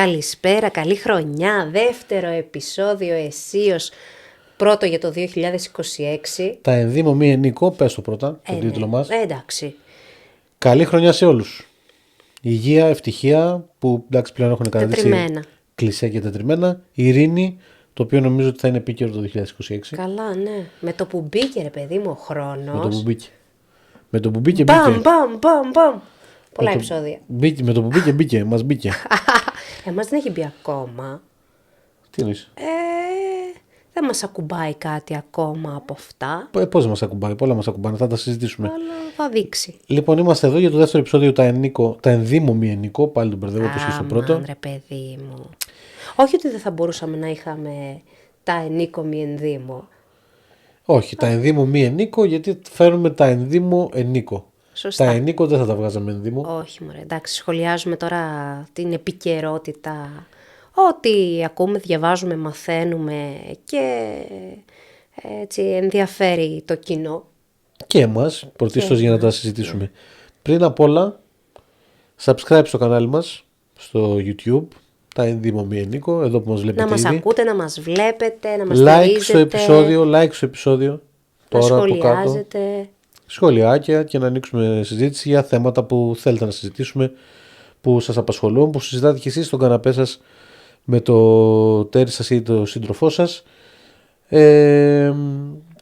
Καλησπέρα, καλή χρονιά, δεύτερο επεισόδιο εσείως, πρώτο για το 2026. Τα ενδύμω μη ενικό, πες το πρώτα, τον τίτλο μας. Εντάξει. Καλή χρονιά σε όλους. Υγεία, ευτυχία, που εντάξει πλέον έχουν καταδείξει κλισέ και τετριμένα. Ειρήνη, το οποίο νομίζω ότι θα είναι επίκαιρο το 2026. Καλά, ναι. Με το που μπήκε ρε παιδί μου ο χρόνος. Με το που μπήκε. Με το που μπήκε, μπήκε. Μπαμ. Πολλά επεισόδια. Με το που μπήκε, μας μπήκε. Εμάς δεν έχει μπει ακόμα. Τι εννοείς? Δεν μας ακουμπάει κάτι ακόμα από αυτά. Πώς δεν μας ακουμπάει, πολλά μας ακουμπάνε, θα τα συζητήσουμε. Αλλά θα δείξει. Λοιπόν, είμαστε εδώ για το δεύτερο επεισόδιο, τα ενδύμω μη ενικό, πάλι τον μπερδεύω όπως και στο πρώτο. Ρε παιδί μου. Όχι ότι δεν θα μπορούσαμε να είχαμε τα ενίκο μη ενδύμω. Όχι, τα ενδύμω μη ενίκο, γιατί φέρνουμε τα ενδύμω ενίκο. Σωστά. Τα ενίκο δεν θα τα βγάζαμε ενδύμω. Όχι μωρέ, εντάξει, σχολιάζουμε τώρα την επικαιρότητα. Ό,τι ακούμε, διαβάζουμε, μαθαίνουμε και έτσι ενδιαφέρει το κοινό. Και εμάς, πρωτίστως για να τα συζητήσουμε. Πριν απ' όλα, subscribe στο κανάλι μας, στο YouTube, τα ενδύμω μη ενίκο, εδώ που μας βλέπετε να μας ήδη. ακούτε, να μας βλέπετε, να μας like στο επεισόδιο, να τώρα από σχολιάζετε. κάτω. Σχολιάκια και να ανοίξουμε συζήτηση για θέματα που θέλετε να συζητήσουμε, που σας απασχολούν, που συζητάτε κι εσείς στον καναπέ σας με το τέρι σας ή το σύντροφό σας.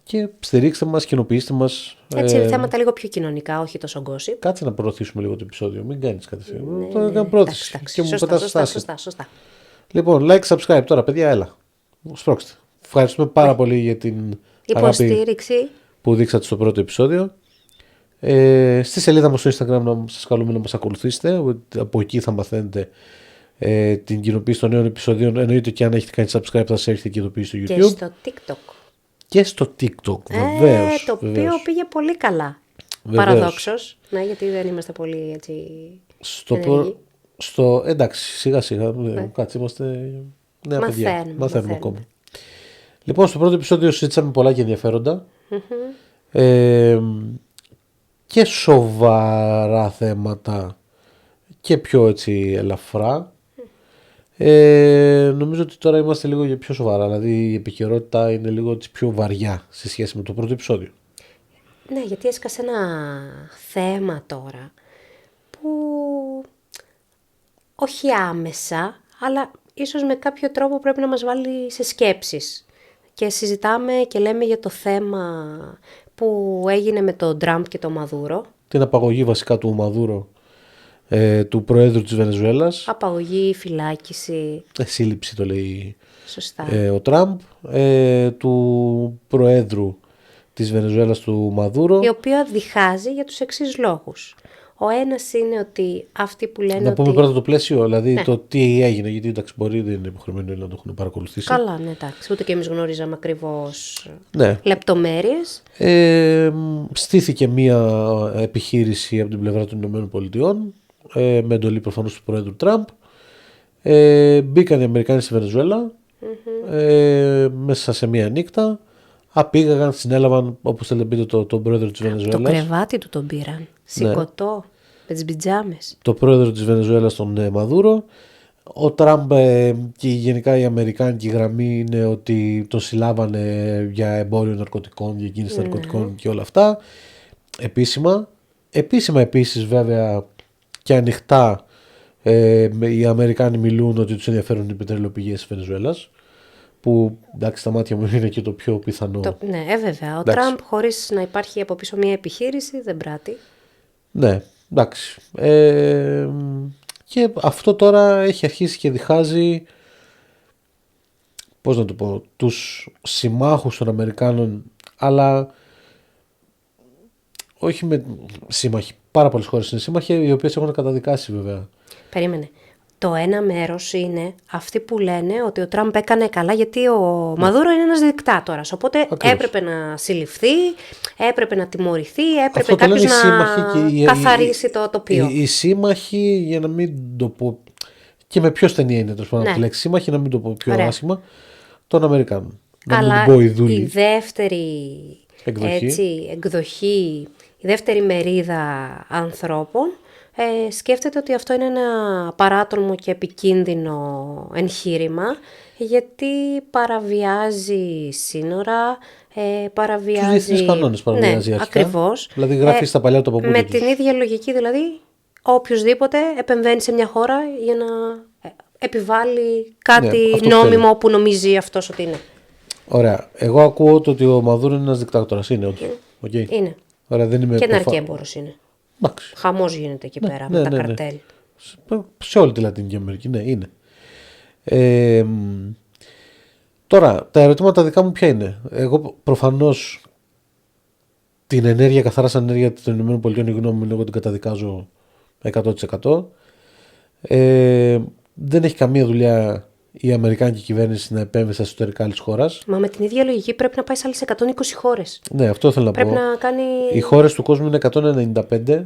Και στηρίξτε μας, κοινοποιήστε μας. Έτσι θέματα λίγο πιο κοινωνικά, όχι τόσο gossip. Κάτσε να προωθήσουμε λίγο το επεισόδιο, μην κάνεις κάτι. Ναι, Τώρα κάνω πρόθεση και μου πετάς στάση. Σωστά. Λοιπόν, like, subscribe τώρα παιδιά, έλα. Σπρώξτε. Ευχαριστούμε πάρα πολύ για την υποστήριξη αγάπη που δείξατε στο πρώτο επεισόδιο. Στη σελίδα μας στο Instagram σας καλούμε να μας ακολουθήσετε. Από εκεί θα μαθαίνετε την κοινοποίηση των νέων επεισοδίων. Εννοείται και αν έχετε κάνει subscribe θα σας έρχεται και ειδοποίηση στο YouTube. Και στο TikTok. Και στο TikTok, βεβαίως. Το οποίο πήγε πολύ καλά. Παραδόξως. Ναι, γιατί δεν είμαστε πολύ έτσι. Εντάξει, σιγά σιγά. Κάτσε, είμαστε νέα παιδιά. Μαθαίνουμε ακόμα. Λοιπόν, στο πρώτο επεισόδιο συζήτησαμε πολλά και ενδιαφέροντα. Και σοβαρά θέματα και πιο έτσι ελαφρά. Νομίζω ότι τώρα είμαστε λίγο πιο σοβαρά. Δηλαδή η επικαιρότητα είναι λίγο πιο βαριά σε σχέση με το πρώτο επεισόδιο. Ναι, γιατί έσκασε ένα θέμα τώρα που όχι άμεσα, αλλά ίσως με κάποιο τρόπο πρέπει να μας βάλει σε σκέψεις. Και συζητάμε και λέμε για το θέμα που έγινε με τον Τραμπ και τον Μαδούρο. Την απαγωγή βασικά του Μαδούρο, του Προέδρου της Βενεζουέλας. Απαγωγή, φυλάκιση. Σύλληψη το λέει. Σωστά. Ο Τραμπ, του Προέδρου της Βενεζουέλας του Μαδούρο. Η οποία διχάζει για τους εξής λόγους. Ο ένας είναι ότι αυτοί που λένε να πούμε πρώτα το πλαίσιο, δηλαδή το τι έγινε, γιατί εντάξει μπορεί δεν είναι υποχρεωμένοι να το έχουν παρακολουθήσει. Καλά, ναι, εντάξει, ούτε και εμείς γνωρίζαμε ακριβώς λεπτομέρειες. Στήθηκε μια επιχείρηση από την πλευρά των ΗΠΑ, με εντολή προφανώς του Προέδρου Τραμπ. Μπήκαν οι Αμερικάνοι στη Βενεζουέλα, μέσα σε μια νύχτα. Απήγαγαν, συνέλαβαν, όπως θέλετε πείτε, τον πρόεδρο της Βενεζουέλας. Το κρεβάτι του τον πήραν. Σηκωτό, με τις πιτζάμες. Το πρόεδρο της Βενεζουέλας, τον Μαδούρο. Ο Τραμπ και γενικά η αμερικάνικη γραμμή είναι ότι τον συλλάβανε για εμπόριο ναρκωτικών, για κίνηση ναρκωτικών και όλα αυτά. Επίσημα επίσης βέβαια και ανοιχτά οι Αμερικάνοι μιλούν ότι τους ενδιαφέρουν οι πετρελαιοπηγές της Βενεζουέλας. Που εντάξει στα μάτια μου είναι και το πιο πιθανό. Ναι, βέβαια. Ο Τραμπ χωρίς να υπάρχει από πίσω μια επιχείρηση δεν πράττει. Ναι, εντάξει. Και αυτό τώρα έχει αρχίσει και διχάζει, πώς να το πω, τους συμμάχους των Αμερικάνων, αλλά όχι με σύμμαχοι. Πάρα πολλές χώρες είναι σύμμαχοι, οι οποίες έχουν καταδικάσει βέβαια. Περίμενε. Το ένα μέρος είναι αυτοί που λένε ότι ο Τραμπ έκανε καλά γιατί ο Μαδούρο είναι ένας δικτάτορας. Οπότε έπρεπε να συλληφθεί, έπρεπε να τιμωρηθεί, έπρεπε κάποιος να καθαρίσει το τοπίο. Οι σύμμαχοι, για να μην το πω, και με πιο στενή είναι τη λέξη σύμμαχοι, να μην το πω πιο άσχημα, των Αμερικάνων. Αλλά η δεύτερη εκδοχή, η δεύτερη μερίδα ανθρώπων σκέφτεται ότι αυτό είναι ένα παράτολμο και επικίνδυνο εγχείρημα, γιατί παραβιάζει σύνορα, παραβιάζει... Τους διεθνείς κανόνες παραβιάζει ναι, αρχικά. Ακριβώς. Δηλαδή γράφει στα παλιά το παππούδι με τους. την ίδια λογική, δηλαδή, οποιοσδήποτε επεμβαίνει σε μια χώρα για να επιβάλλει κάτι νόμιμο που νομίζει αυτός ότι είναι. Ωραία. Εγώ ακούω το ότι ο Μαδούρο είναι ένας δικτάτορας. Είναι όντως. Okay. Είναι. Ωραία, δεν είμαι και ναρκέμπορος είναι. Εντάξει. Χαμός γίνεται εκεί πέρα με τα καρτέλ. Σε όλη τη Λατινική Αμερική, ναι, είναι. Τώρα, τα ερωτήματα δικά μου ποια είναι. Εγώ προφανώς την ενέργεια, καθαρά σαν ενέργεια των ΗΠΑ, η γνώμη μου είναι εγώ την καταδικάζω 100%. Δεν έχει καμία δουλειά η Αμερικάνικη κυβέρνηση να επέμβει στα εσωτερικά άλλης χώρας. Μα με την ίδια λογική πρέπει να πάει σε άλλες 120 χώρες. Ναι, αυτό θέλω να πρέπει πω. Να κάνει... Οι χώρες του κόσμου είναι 195.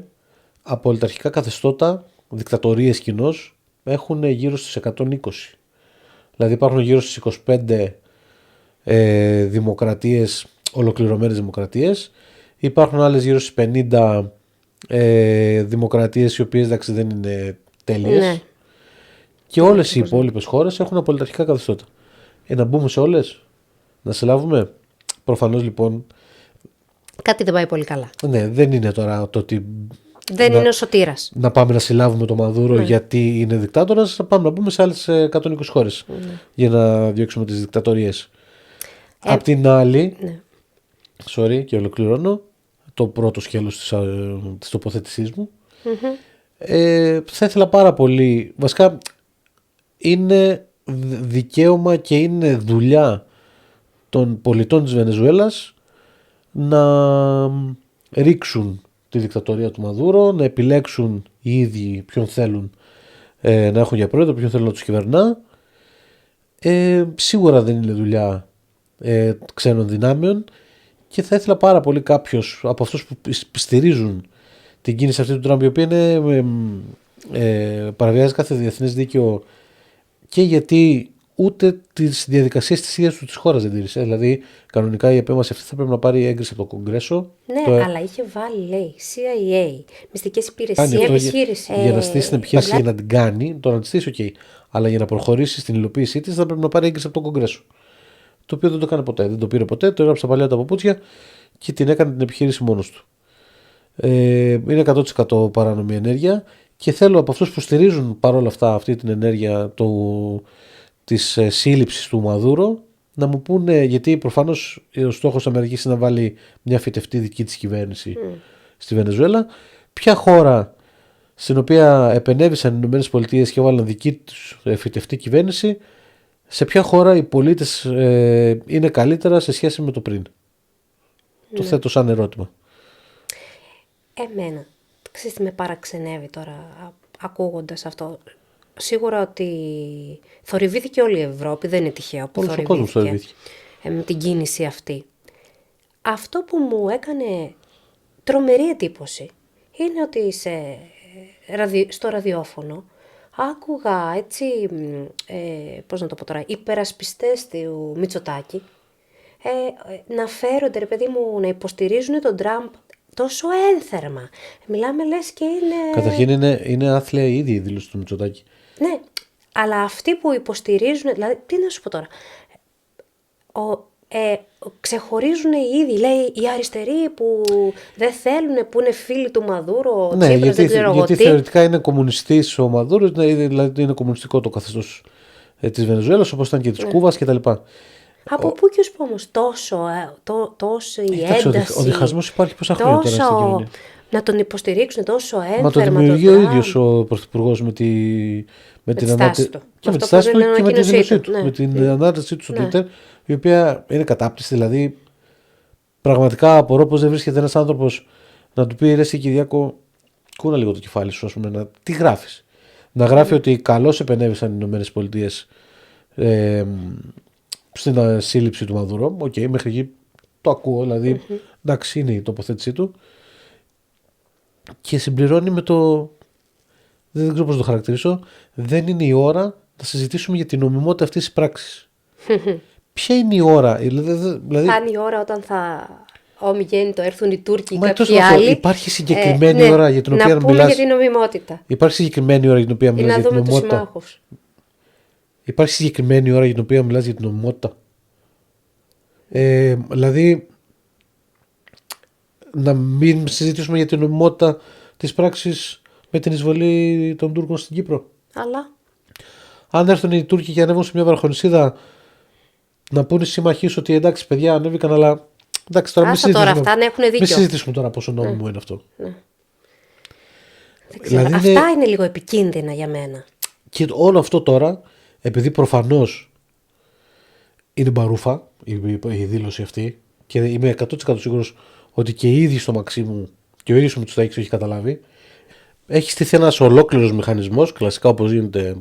Από ολιταρχικά καθεστώτα, δικτατορίες κοινώς, έχουν γύρω στις 120. Δηλαδή υπάρχουν γύρω στις 25 δημοκρατίες, ολοκληρωμένες δημοκρατίες. Υπάρχουν άλλες γύρω στις 50 δημοκρατίες οι οποίες εντάξει δεν είναι τέλειες. Ναι. Και όλες οι υπόλοιπες χώρες έχουν απολυταρχικά καθεστώτα. Να μπούμε σε όλες, να σε λάβουμε. Προφανώς λοιπόν. Κάτι δεν πάει πολύ καλά. Ναι, δεν είναι τώρα το ότι. Δεν είναι ο σωτήρας. Να πάμε να συλλάβουμε τον Μαδούρο γιατί είναι δικτάτορας, θα πάμε να μπούμε σε άλλες 120 χώρες για να διώξουμε τις δικτατορίες. Απ' την άλλη, sorry και ολοκληρώνω το πρώτο σκέλος της τοποθέτησής μου, θα ήθελα πάρα πολύ, βασικά είναι δικαίωμα και είναι δουλειά των πολιτών της Βενεζουέλας να ρίξουν τη δικτατορία του Μαδούρο, να επιλέξουν οι ίδιοι ποιον θέλουν να έχουν για πρόεδρο, ποιον θέλουν να τους κυβερνά. Σίγουρα δεν είναι δουλειά ξένων δυνάμεων και θα ήθελα πάρα πολύ κάποιος από αυτούς που στηρίζουν την κίνηση αυτή του Τραμπ, η οποία είναι, παραβιάζει κάθε διεθνές δίκαιο και γιατί ούτε τις διαδικασίες της ίδιας του της χώρας δεν τήρησε. Δηλαδή, κανονικά η επέμβαση αυτή θα πρέπει να πάρει έγκριση από το Κογκρέσο. Ναι, αλλά είχε βάλει, λέει, CIA, μυστικές υπηρεσίες. Για να στήσει την επιχείρηση για να την κάνει, το να τη στήσει, OK. Αλλά για να προχωρήσει στην υλοποίησή της θα πρέπει να πάρει έγκριση από το Κογκρέσο. Το οποίο δεν το έκανε ποτέ. Δεν το πήρε ποτέ, το έγραψε παλιά τα παπούτσια και την έκανε την επιχείρηση μόνος του. Είναι 100% παράνομη ενέργεια και θέλω από αυτούς που στηρίζουν παρόλα αυτά αυτή την ενέργεια της σύλληψης του Μαδούρο να μου πούνε, γιατί προφανώς ο στόχος της Αμερικής είναι να βάλει μια φυτευτή δική της κυβέρνηση στη Βενεζουέλα. Ποια χώρα στην οποία επενέβησαν οι ΗΠΑ και έβαλαν δική τους φυτευτή κυβέρνηση, σε ποια χώρα οι πολίτες είναι καλύτερα σε σχέση με το πριν? Το θέτω σαν ερώτημα. Εμένα, ξέρεις τι με παραξενεύει τώρα ακούγοντας αυτό. Σίγουρα ότι θορυβήθηκε όλη η Ευρώπη, δεν είναι τυχαίο που θορυβήθηκε με την κίνηση αυτή. Αυτό που μου έκανε τρομερή εντύπωση είναι ότι στο ραδιόφωνο άκουγα έτσι, πώς να το πω τώρα, υπερασπιστές του Μητσοτάκη να φέρονται, ρε παιδί μου, να υποστηρίζουν τον Τραμπ τόσο ένθερμα. Μιλάμε λες και είναι... Καταρχήν είναι άθλια ήδη η δήλωση του Μητσοτάκη. Ναι, αλλά αυτοί που υποστηρίζουν, δηλαδή, τι να σου πω τώρα, ξεχωρίζουν οι ίδιοι, λέει, οι αριστεροί που δεν θέλουν, που είναι φίλοι του Μαδούρο, ναι, Τσίπρας, δεν ξέρω γιατί θεωρητικά είναι κομμουνιστής ο Μαδούρο, δηλαδή είναι κομμουνιστικό το καθεστώς της Βενεζουέλας, όπως ήταν και της Κούβας κτλ. Από πού και ως που όμως τόσο η ένταση. Ο διχασμός υπάρχει πόσα χρόνια τώρα στην κοινωνία. Να τον υποστηρίξουν τόσο ένθερμα. Μα το δημιουργεί ο ίδιος ο Πρωθυπουργός με την στάση του. Και με τη στάση του και με τη δήλωσή του. Με την ανάρτησή του στο Twitter, η οποία είναι κατάπτυστη. Δηλαδή, πραγματικά απορώ πως δεν βρίσκεται ένας άνθρωπος να του πει ρε εσύ Κυριάκο, κούνα λίγο το κεφάλι σου, ας πούμε, τι γράφεις. Να γράφει ότι καλώς επενέβησαν οι ΗΠΑ στην σύλληψη του Μαδούρο. Οκ, μέχρι εκεί το ακούω, δηλαδή εντάξει είναι η τοποθέτησή του. Και συμπληρώνει με το, δεν ξέρω πώς το χαρακτηρίσω, δεν είναι η ώρα να συζητήσουμε για την νομιμότητα αυτής της πράξης. Ποια είναι η ώρα? Δηλαδή... Θα είναι η ώρα όταν θα ομιγέννητο έρθουν οι Τούρκοι ή κάποιοι άλλοι. Υπάρχει συγκεκριμένη ώρα για την οποία μιλάς. Να πούμε για την νομιμότητα. Υπάρχει συγκεκριμένη ώρα για την οποία μιλάς για την νομιμότητα. Υπάρχει συγκεκριμένη ώρα για την οποία μιλάς για την νομιμότητα. Δηλαδή, να μην συζητήσουμε για την νομιμότητα της πράξης με την εισβολή των Τούρκων στην Κύπρο. Αλλά. Αν έρθουν οι Τούρκοι και ανέβουν σε μια βραχονισίδα, να πούνε οι συμμαχοί ότι εντάξει, παιδιά, ανέβηκαν, αλλά. Εντάξει, τώρα μην συζητήσουμε τώρα πόσο νόμιμο είναι αυτό. Ναι. Δεν ξέρω. Δηλαδή, αυτά είναι λίγο επικίνδυνα για μένα. Και όλο αυτό τώρα, επειδή προφανώς είναι μπαρούφα η δήλωση αυτή, και είμαι 100% σίγουρος ότι και οι ίδιοι στο Μαξίμου και ο ίδιος ο Μητσοτάκης το έχει καταλάβει, έχει στηθεί ένας ολόκληρος μηχανισμός, κλασικά όπως γίνεται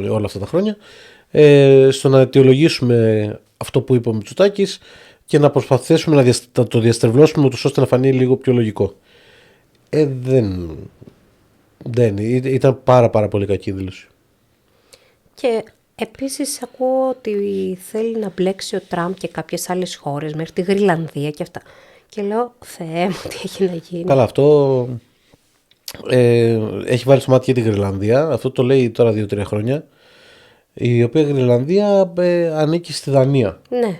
όλα αυτά τα χρόνια, στο να αιτιολογήσουμε αυτό που είπε ο Μητσοτάκης και να προσπαθήσουμε να το διαστρεβλώσουμε ώστε να φανεί λίγο πιο λογικό. Δεν ήταν πάρα πολύ κακή δήλωση. Και επίσης ακούω ότι θέλει να μπλέξει ο Τραμπ και κάποιες άλλες χώρες μέχρι τη Γρυλανδία και αυτά. Και λέω, Θεέ μου, τι έχει να γίνει. Καλά, αυτό έχει βάλει στο μάτι για τη Γρυλανδία. Αυτό το λέει τώρα 2-3 χρόνια. Η οποία Γρυλανδία ανήκει στη Δανία. Ναι.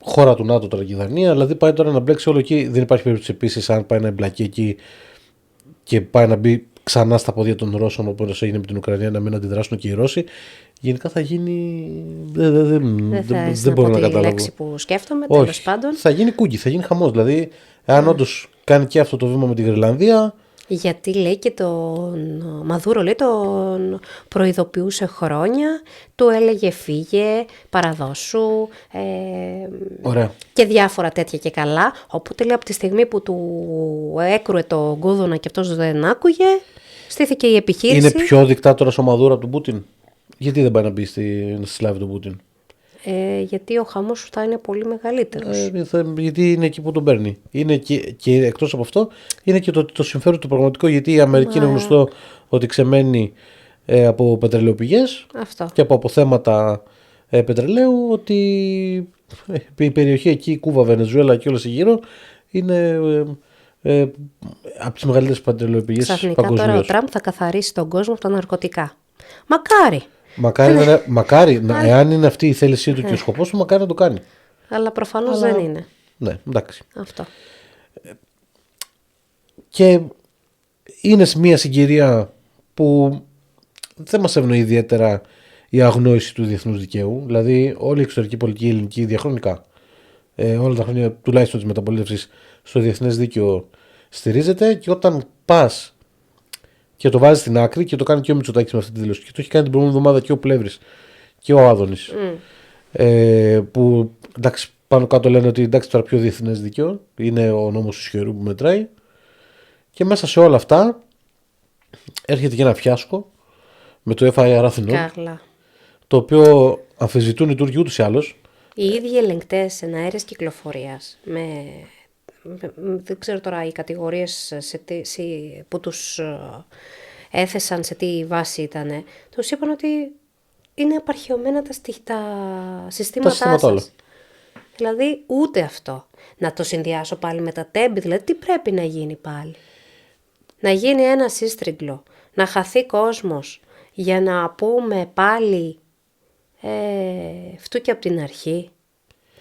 Χώρα του ΝΑΤΟ τώρα και η Δανία. Δηλαδή πάει τώρα να μπλέξει όλο εκεί. Δεν υπάρχει περίπτωση επίσης αν πάει να εμπλακεί εκεί και πάει να μπει ξανά στα πόδια των Ρώσων όπως έγινε με την Ουκρανία, να μην αντιδράσουν και οι Ρώσοι. Γενικά θα γίνει. Δεν μπορώ να καταλάβω. Είναι λέξη που σκέφτομαι, τέλος πάντων. Θα γίνει κούκι, θα γίνει χαμός. Δηλαδή, αν όντως κάνει και αυτό το βήμα με τη Γρυλανδία. Γιατί λέει και τον Μαδούρο, λέει, τον προειδοποιούσε χρόνια, του έλεγε φύγε, παραδώσου και διάφορα τέτοια και καλά. Οπότε λέει από τη στιγμή που του έκρουε το κούδωνα και αυτός δεν άκουγε, στήθηκε η επιχείρηση. Είναι πιο δικτάτορας ο Μαδούρο από τον Πούτιν. Γιατί δεν πάει να μπει στη σλάβη του Πούτιν? Γιατί ο χαμός θα είναι πολύ μεγαλύτερος. Γιατί είναι εκεί που τον παίρνει. Είναι και εκτός από αυτό, είναι και το συμφέρον του πραγματικό. Γιατί η Αμερική είναι γνωστό ότι ξεμένει από πετρελαιοπηγές και από αποθέματα πετρελαίου, ότι η περιοχή εκεί, Κούβα, Βενεζουέλα και όλες γύρω, είναι από τις μεγαλύτερες πετρελαιοπηγές παγκοσμίως. Ξαφνικά τώρα ο Τραμπ θα καθαρίσει τον κόσμο από τα ναρκωτικά. Μακάρι! Μακάρι, εάν είναι αυτή η θέλησή του και ο σκοπός του, μακάρι να το κάνει. Αλλά προφανώς δεν είναι. Ναι, εντάξει. Αυτό. Και είναι σε μια συγκυρία που δεν μας ευνοεί ιδιαίτερα η αγνόηση του διεθνούς δικαίου. Δηλαδή, όλη η εξωτερική πολιτική ελληνική διαχρονικά, όλα τα χρόνια τουλάχιστον της μεταπολίτευσης, στο διεθνές δίκαιο στηρίζεται, και όταν πας και το βάζει στην άκρη, και το κάνει και ο Μητσοτάκης με αυτή τη δήλωση, και το έχει κάνει την προηγούμενη εβδομάδα και ο Πλεύρης και ο Άδωνης. Που εντάξει, πάνω κάτω λένε ότι εντάξει, τώρα πιο διεθνές δίκαιο είναι ο νόμος του ισχυρού που μετράει, και μέσα σε όλα αυτά έρχεται και ένα φιάσκο με το FIR Αθηνών, το οποίο αμφισβητούν οι Τούρκοι ούτως ή άλλως. Οι ίδιοι ελεγκτές εναέρειας κυκλοφορίας, δεν ξέρω τώρα οι κατηγορίες που τους έθεσαν, σε τι βάση ήταν, τους είπαν ότι είναι απαρχαιωμένα τα συστήματά σας. Δηλαδή ούτε αυτό. Να το συνδυάσω πάλι με τα τέμπη, δηλαδή τι πρέπει να γίνει πάλι? Να γίνει ένα σύστριγγλο, να χαθεί κόσμος για να πούμε πάλι φτού και από την αρχή?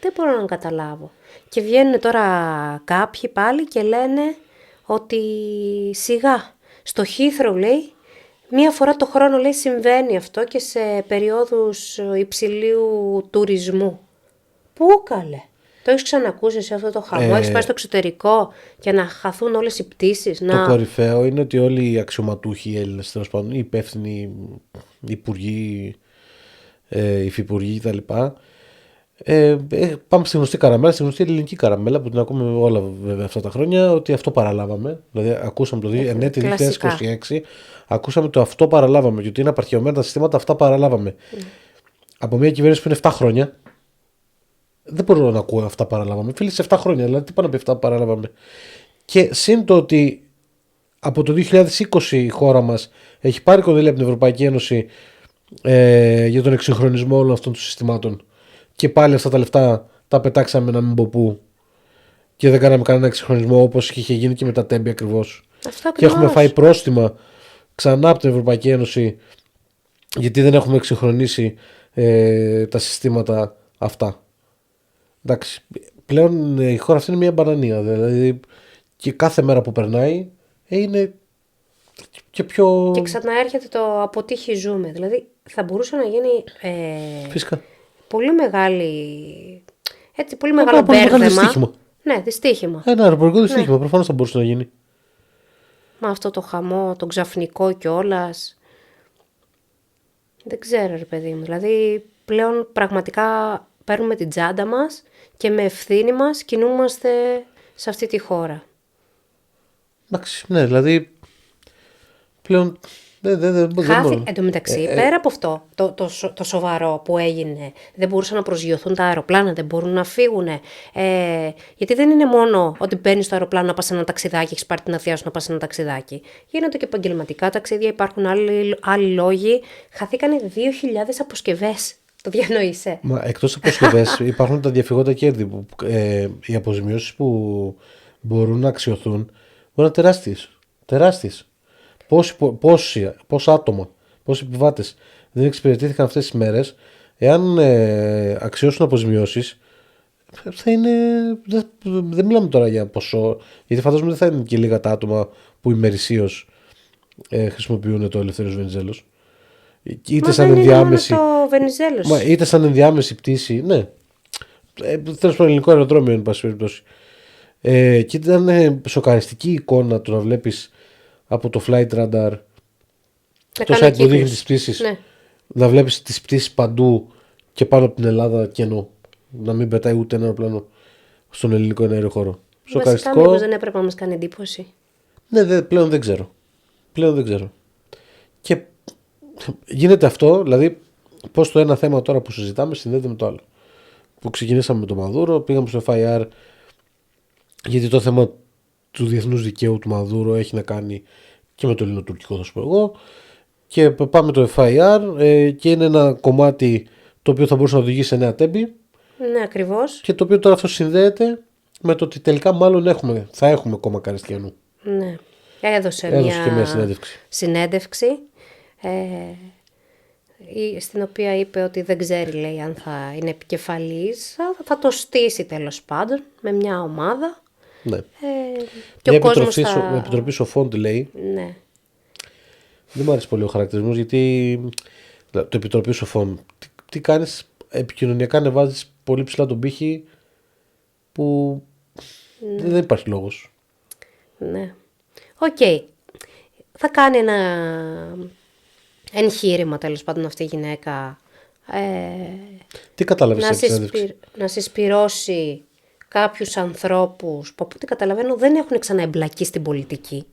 Δεν μπορώ να καταλάβω. Και βγαίνουν τώρα κάποιοι πάλι και λένε ότι σιγά, στο Heathrow, λέει, μία φορά το χρόνο, λέει, συμβαίνει αυτό, και σε περιόδους υψηλού τουρισμού. Πού καλέ? Το έχεις ξανακούσει σε αυτό το χαμό? Έχεις πάει στο εξωτερικό και να χαθούν όλες οι πτήσεις? Το κορυφαίο είναι ότι όλοι οι αξιωματούχοι, οι Έλληνες, τέλος πάντων, οι υπεύθυνοι, οι υπουργοί, οι υφυπουργοί κτλ. Πάμε στη γνωστή καραμέλα, στη γνωστή ελληνική καραμέλα που την ακούμε όλα βέβαια αυτά τα χρόνια, ότι αυτό παραλάβαμε. Δηλαδή, ακούσαμε το 2026, ακούσαμε το αυτό παραλάβαμε, γιατί είναι απαρχαιωμένα τα συστήματα, αυτά παραλάβαμε. Από μια κυβέρνηση που είναι 7 χρόνια, δεν μπορώ να ακούω αυτά παραλάβαμε. Φίλοι, σε 7 χρόνια, δηλαδή τι πάνε από αυτά παραλάβαμε? Και σύν το ότι από το 2020 η χώρα μας έχει πάρει κονδύλια από την Ευρωπαϊκή Ένωση για τον εξυγχρονισμό όλων αυτών των συστημάτων, και πάλι αυτά τα λεφτά τα πετάξαμε να μην πω πού, και δεν κάναμε κανένα εξυγχρονισμό όπως είχε γίνει και με τα τέμπη ακριβώς. Αυτό και έχουμε φάει πρόστιμα ξανά από την Ευρωπαϊκή Ένωση γιατί δεν έχουμε εξυγχρονίσει τα συστήματα αυτά. Εντάξει, πλέον η χώρα αυτή είναι μια μπανανία. Δηλαδή και κάθε μέρα που περνάει είναι και πιο. Και ξαναέρχεται το από τύχη ζούμε. Δηλαδή θα μπορούσε να γίνει. Φυσικά. Πολύ μεγάλη. Έτσι, πολύ μεγάλο μπέρδεμα. Δυστύχημα. Ναι, δυστύχημα. Ένα αεροπορικό δυστύχημα. Προφανώς θα μπορούσε να γίνει. Με αυτό το χαμό, τον ξαφνικό κιόλας. Δεν ξέρω, ρε παιδί μου. Δηλαδή πλέον πραγματικά παίρνουμε την τσάντα μας και με ευθύνη μας κινούμαστε σε αυτή τη χώρα. Εντάξει, ναι, δηλαδή πλέον Χάθη, εν τω μεταξύ, πέρα από αυτό το σοβαρό που έγινε, δεν μπορούσαν να προσγειωθούν τα αεροπλάνα, δεν μπορούν να φύγουν. Γιατί δεν είναι μόνο ότι μπαίνεις στο αεροπλάνο να πας σε ένα ταξιδάκι, έχεις πάρει την αδειά σου να πας σε ένα ταξιδάκι. Γίνονται και επαγγελματικά ταξίδια, υπάρχουν άλλοι λόγοι. Χαθήκανε 2.000 αποσκευές. Το διανοείσαι. Μα εκτός αποσκευές υπάρχουν τα διαφυγόντα κέρδη. Οι αποζημιώσεις που μπορούν να αξιωθούν μπορούν να είναι τεράστιες. Πόσα άτομα, πόσοι επιβάτες δεν εξυπηρετήθηκαν αυτές τις μέρες, εάν αξιώσουν αποζημιώσεις, θα είναι. Δεν μιλάμε τώρα για ποσό, γιατί φαντάζομαι δεν θα είναι και λίγα τα άτομα που ημερησίως χρησιμοποιούν το Ελευθέριος Βενιζέλος. Είτε σαν ενδιάμεση. Είτε σαν ενδιάμεση πτήση, ναι. Τέλος πάντων, ελληνικό αεροδρόμιο, εν πάση περιπτώσει. Και ήταν σοκαριστική εικόνα το να βλέπεις από το Flight Radar το site που δείχνει τις πτήσεις, ναι. Να βλέπεις τις πτήσεις παντού και πάνω από την Ελλάδα κενό. Να μην πετάει ούτε ένα αεροπλάνο στον ελληνικό εναέριο χώρο. Σοκαριστικό. Μήπως δεν έπρεπε να μας κάνει εντύπωση. Ναι, πλέον δεν ξέρω. Και γίνεται αυτό, δηλαδή πώς το ένα θέμα τώρα που συζητάμε συνδέεται με το άλλο. Που ξεκινήσαμε με το Μαδούρο, πήγαμε στο FIR, γιατί το θέμα του διεθνούς δικαίου του Μαδούρο έχει να κάνει και με το ελληνοτουρκικό, θα σου πω εγώ. Και πάμε το FIR και είναι ένα κομμάτι το οποίο θα μπορούσε να οδηγήσει σε νέα τέμπη. Ναι, ακριβώς. Και το οποίο τώρα αυτό συνδέεται με το ότι τελικά μάλλον θα έχουμε κόμμα Καριστιανού. Ναι. Έδωσε μια συνέντευξη στην οποία είπε ότι δεν ξέρει, λέει, αν θα είναι επικεφαλής. Θα το στήσει τέλος πάντων με μια ομάδα. Ναι. Και μια επιτροπή σοφών τη λέει. Ναι. Δεν μου άρεσε πολύ ο χαρακτηρισμός, γιατί το επιτροπή σοφών τι κάνεις, επικοινωνιακά ανεβάζεις πολύ ψηλά τον πύχη που δεν υπάρχει λόγος. Ναι. Οκ. Θα κάνει ένα εγχείρημα τέλος πάντων αυτή η γυναίκα. Τι κατάλαβες από τη συνέντευξη? Να συσπυρώσει κάποιους ανθρώπους που από ό,τι καταλαβαίνω δεν έχουν ξαναεμπλακεί στην πολιτική.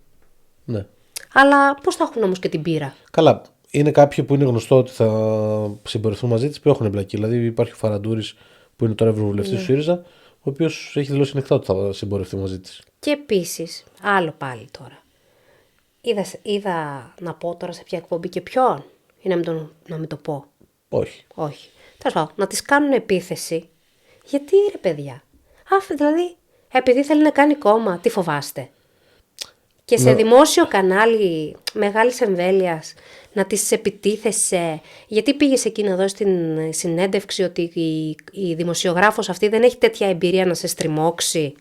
Ναι. Αλλά πώς θα έχουν όμως και την πείρα? Καλά, είναι κάποιοι που είναι γνωστό ότι θα συμπορευτούν μαζί της που έχουν εμπλακεί. Δηλαδή υπάρχει ο Φαραντούρης που είναι τώρα ευρωβουλευτής του ΣΥΡΙΖΑ, ο οποίος έχει δηλώσει ανοιχτά ότι θα συμπορευτεί μαζί της. Και επίσης, άλλο πάλι τώρα. Είδα να πω τώρα σε ποια εκπομπή και ποιον, ή να μην το πω? Όχι. Τέλος πάντων, να της κάνουν επίθεση. Γιατί, ρε παιδιά? Δηλαδή, επειδή θέλει να κάνει κόμμα, τι φοβάστε? Και σε δημόσιο κανάλι μεγάλης εμβέλειας να της επιτίθεσαι. Γιατί πήγες εκεί να δώσεις την συνέντευξη ότι η δημοσιογράφος αυτή δεν έχει τέτοια εμπειρία να σε στριμώξει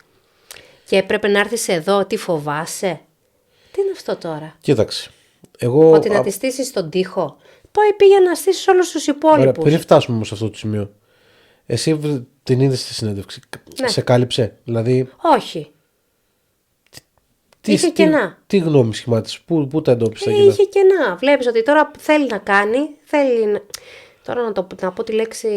και έπρεπε να έρθεις εδώ, τι φοβάσαι? Τι είναι αυτό τώρα? Κοίταξε. Ότι να τη στήσεις στον τοίχο? Πήγε να στήσεις όλους τους υπόλοιπους. Ωραία, πριν φτάσουμε όμως σε αυτό το σημείο. Εσύ την είδες στη συνέντευξη? Ναι. Σε κάλυψε? Δηλαδή... Όχι. Είχε κενά. Τι γνώμη σχημάτισες? Πού τα εντόπισες τα κενά? Είχε κενά. Βλέπεις ότι τώρα θέλει να κάνει, τώρα να πω τη λέξη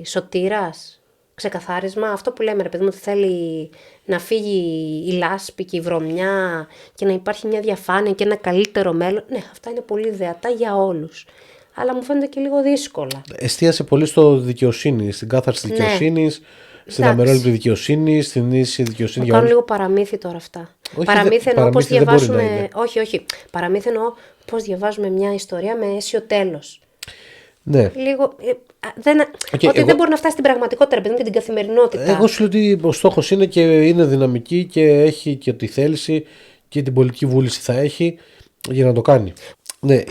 σωτήρας, ξεκαθάρισμα, αυτό που λέμε, ρε παιδί μου, ότι θέλει να φύγει η λάσπη και η βρωμιά και να υπάρχει μια διαφάνεια και ένα καλύτερο μέλλον. Ναι, αυτά είναι πολύ ιδεατά για όλους. Αλλά μου φαίνεται και λίγο δύσκολα. Εστίασε πολύ στο δικαιοσύνη, στην κάθαρση της δικαιοσύνης, στην αμερόληπτη δικαιοσύνη, στην ίση δικαιοσύνη. Κάνω λίγο παραμύθι τώρα αυτά. Παραμύθι εννοώ πώς διαβάζουμε. Όχι. Παραμύθι εννοώ πώς διαβάζουμε μια ιστορία με αίσιο τέλος. Ναι. Λίγο. Ότι δεν μπορεί να φτάσει στην πραγματικότητα, παιδί μου, και την καθημερινότητα. Εγώ σου λέω ότι ο στόχος είναι και είναι δυναμική και έχει και τη θέληση και την πολιτική βούληση θα έχει για να το κάνει. Ναι,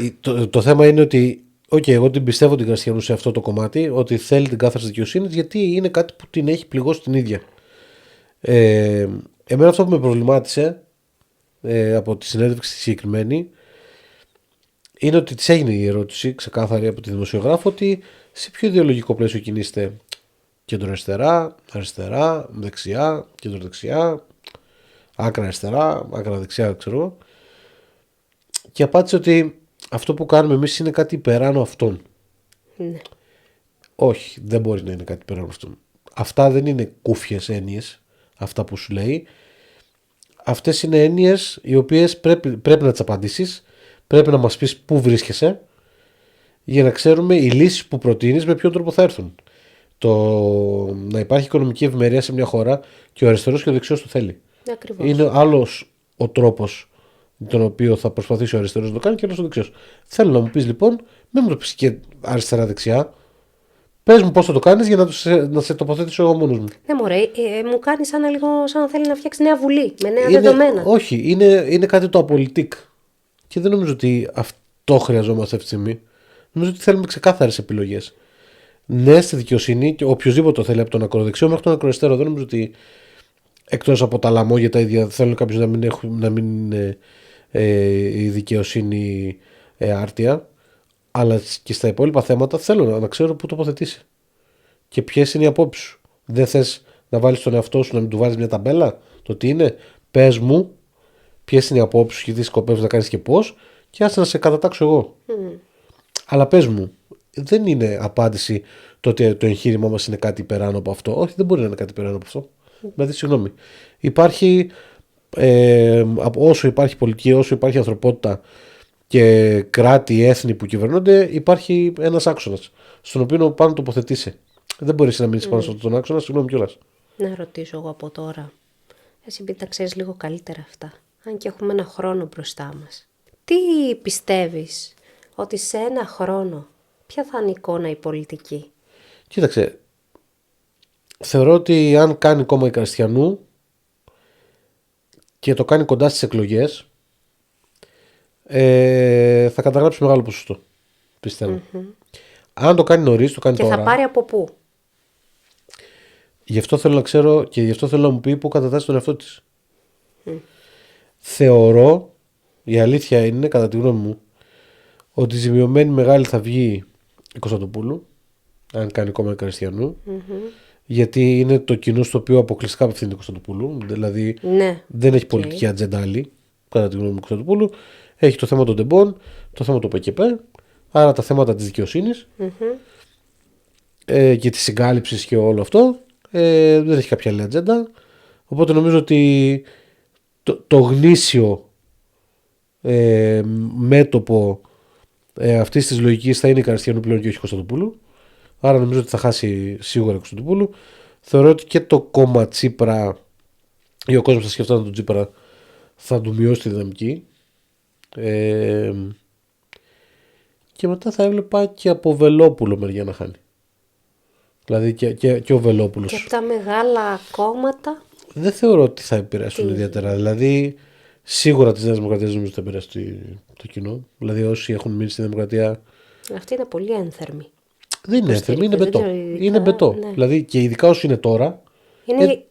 το θέμα είναι ότι. Εγώ την πιστεύω την Κραστιανού σε αυτό το κομμάτι, ότι θέλει την κάθαρση δικαιοσύνης, γιατί είναι κάτι που την έχει πληγώσει την ίδια. Εμένα αυτό που με προβλημάτισε από τη συνέντευξη τη συγκεκριμένη είναι ότι της έγινε η ερώτηση ξεκάθαρη από τη δημοσιογράφο ότι σε ποιο ιδεολογικό πλαίσιο κινείστε, κέντρο-αριστερά, αριστερά, δεξιά, κέντρο-δεξιά, άκρα αριστερά, άκρα δεξιά, ξέρω. Και απάντησε ότι αυτό που κάνουμε εμείς είναι κάτι υπεράνω αυτών. Ναι. Όχι, δεν μπορεί να είναι κάτι υπεράνω αυτών. Αυτά δεν είναι κούφιες έννοιες, αυτά που σου λέει. Αυτές είναι έννοιες οι οποίες πρέπει να τις απαντήσεις, πρέπει να μας πεις πού βρίσκεσαι, για να ξέρουμε οι λύσεις που προτείνεις με ποιον τρόπο θα έρθουν. Το να υπάρχει οικονομική ευημερία σε μια χώρα και ο αριστερός και ο δεξιός το θέλει. Ακριβώς. Είναι άλλος ο τρόπος τον οποίο θα προσπαθήσει ο αριστερός να το κάνει και άλλος ο δεξιός. Θέλω να μου πεις λοιπόν, μην μου το πεις και αριστερά-δεξιά. Πες μου πώς θα το κάνεις για να σε τοποθετήσω εγώ μόνος μου. Ναι, μωρέ, μου κάνει σαν να θέλει να φτιάξει νέα βουλή με νέα δεδομένα. Όχι, είναι κάτι το απολυτικ. Και δεν νομίζω ότι αυτό χρειαζόμαστε αυτή τη στιγμή. Νομίζω ότι θέλουμε ξεκάθαρες επιλογές. Ναι, στη δικαιοσύνη, και οποιοδήποτε το θέλει από τον ακροδεξιό μέχρι τον ακροαριστερό. Δεν νομίζω ότι εκτός από τα λαμόγια τα ίδια θέλουν κάποιους να μην είναι η δικαιοσύνη άρτια. Αλλά και στα υπόλοιπα θέματα θέλω να ξέρω πού τοποθετήσει και ποιες είναι οι απόψεις σου. Δεν θες να βάλεις τον εαυτό σου, να μην του βάλεις μια ταμπέλα, το τι είναι. Πες μου ποιες είναι οι απόψεις σου και τι σκοπεύεις να κάνεις και πώς, και άσε να σε κατατάξω εγώ. Αλλά πες μου, δεν είναι απάντηση το ότι το εγχείρημά μας είναι κάτι υπεράνω από αυτό. Όχι, δεν μπορεί να είναι κάτι υπεράνω από αυτό. Δηλαδή, συγγνώμη. Υπάρχει, όσο υπάρχει πολιτική, όσο υπάρχει ανθρωπότητα και κράτη, έθνη που κυβερνώνται, υπάρχει ένας άξονας στον οποίο πάνω τοποθετήσει. Δεν μπορείς να μείνεις πάνω σε αυτόν τον άξονα, συγγνώμη κιόλας. Να ρωτήσω εγώ από τώρα. Εσύ επειδή τα ξέρεις λίγο καλύτερα αυτά, αν και έχουμε ένα χρόνο μπροστά μας. Τι πιστεύεις ότι σε ένα χρόνο, ποια θα είναι η εικόνα η πολιτική? Κοίταξε, θεωρώ ότι αν κάνει κόμμα η Κραστιανού και το κάνει κοντά στις εκλογές, θα καταγράψει μεγάλο ποσοστό, πιστεύω. Αν το κάνει νωρίς, το κάνει και τώρα. Και θα πάρει από πού? Γι' αυτό θέλω να ξέρω και γι' αυτό θέλω να μου πει πού κατατάσσει τον εαυτό της. Θεωρώ, η αλήθεια είναι, κατά τη γνώμη μου, ότι η ζημιωμένη μεγάλη θα βγει η Κωνσταντοπούλου, αν κάνει κόμμα Χριστιανού, γιατί είναι το κοινό στο οποίο αποκλειστικά απευθύνεται η Κωνσταντοπούλου. Δηλαδή δεν έχει πολιτική ατζέντα άλλη, κατά τη γνώμη μου, Κωνσταντοπούλου. Έχει το θέμα των τεμπών, το θέμα του ΠΚΠ, άρα τα θέματα της δικαιοσύνης και της συγκάλυψης και όλο αυτό. Δεν έχει κάποια άλλη ατζέντα. Οπότε νομίζω ότι το γνήσιο μέτωπο αυτής της λογικής θα είναι η Καριστιανού πλέον και όχι Κωνσταντοπούλου. Άρα νομίζω ότι θα χάσει σίγουρα η Κωνσταντοπούλου. Θεωρώ ότι και το κόμμα Τσίπρα ή ο κόσμος θα σκεφτόταν τον Τσίπρα θα του μειώσει τη δυναμική. Και μετά θα έβλεπα και από Βελόπουλο μεριά να χάνει. Δηλαδή και ο Βελόπουλος. Και από τα μεγάλα κόμματα. Δεν θεωρώ ότι θα επηρεάσουν ιδιαίτερα. Δηλαδή σίγουρα της Νέας Δημοκρατίας νομίζω ότι θα επηρεάσει το κοινό. Δηλαδή όσοι έχουν μείνει στη Δημοκρατία. Αυτή είναι πολύ ένθερμη. Δεν είναι ένθερμη, είναι μπετό. Είναι μπετό. Ναι. Δηλαδή και ειδικά όσοι είναι τώρα.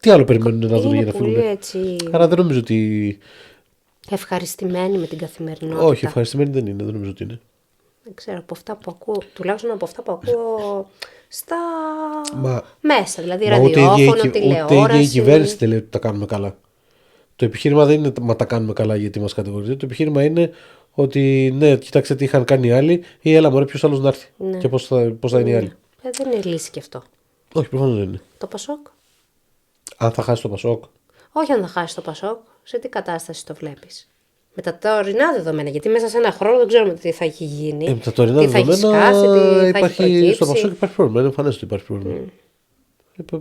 Τι άλλο περιμένουν να δουν για να φύγουν. Έτσι... Άρα δεν νομίζω ότι. Ευχαριστημένοι με την καθημερινότητα. Όχι, ευχαριστημένοι δεν είναι. Δεν νομίζω ότι είναι. Δεν ξέρω, από αυτά που ακούω, τουλάχιστον από αυτά που ακούω στα μέσα, δηλαδή ραδιόφωνο, τηλεόραση. Ούτε η κυβέρνηση δεν λέει ότι τα κάνουμε καλά. Το επιχείρημα δεν είναι μα τα κάνουμε καλά γιατί μας κατηγορείτε. Το επιχείρημα είναι ότι ναι, κοιτάξτε τι είχαν κάνει οι άλλοι ή έλα μωρέ ποιος άλλος να έρθει και πώς θα είναι οι άλλοι. Δεν είναι λύση και αυτό. Όχι, προφανώς δεν είναι. Το Πασόκ. Αν θα χάσει το Πασόκ. Όχι αν θα χάσει το Πασόκ, σε τι κατάσταση το βλέπεις? Με τα τωρινά δεδομένα, γιατί μέσα σε ένα χρόνο δεν ξέρουμε τι θα έχει γίνει. Με τα τωρινά δεδομένα στο Πασόκ υπάρχει πρόβλημα. Είναι εμφανές ότι υπάρχει πρόβλημα.